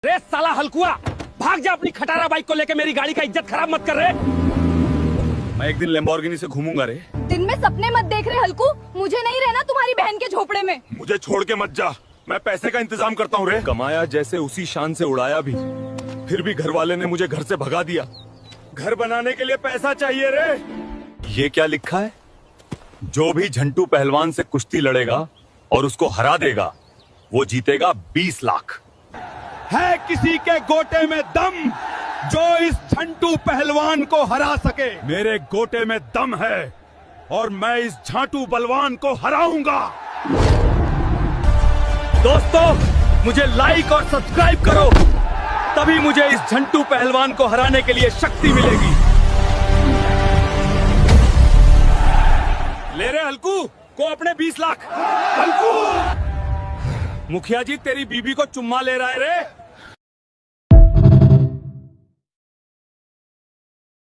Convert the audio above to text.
रे साला हलकुआ, भाग जा अपनी खटारा बाइक को लेके, मेरी गाड़ी का इज्जत खराब मत कर रहे। मैं एक दिन लैम्बोर्गिनी से घूमूंगा रे। दिन में सपने मत देख रहे हल्कू, मुझे नहीं रहना तुम्हारी बहन के झोपड़े में। मुझे छोड़ के मत जा, मैं पैसे का इंतजाम करता हूँ रे। कमाया जैसे उसी शान से उड़ाया भी, फिर भी घर वाले ने मुझे घर से भगा दिया। घर बनाने के लिए पैसा चाहिए रे। ये क्या लिखा है? जो भी झंटू पहलवान से कुश्ती लड़ेगा और उसको हरा देगा, वो जीतेगा 20 लाख। है किसी के गोटे में दम जो इस झंटू पहलवान को हरा सके? मेरे गोटे में दम है और मैं इस झांटू बलवान को हराऊंगा। दोस्तों, मुझे लाइक और सब्सक्राइब करो, तभी मुझे इस झंटू पहलवान को हराने के लिए शक्ति मिलेगी। ले रे हल्कू को अपने 20 लाख। हल्कू, मुखिया जी तेरी बीबी को चुम्मा ले रहा है रे।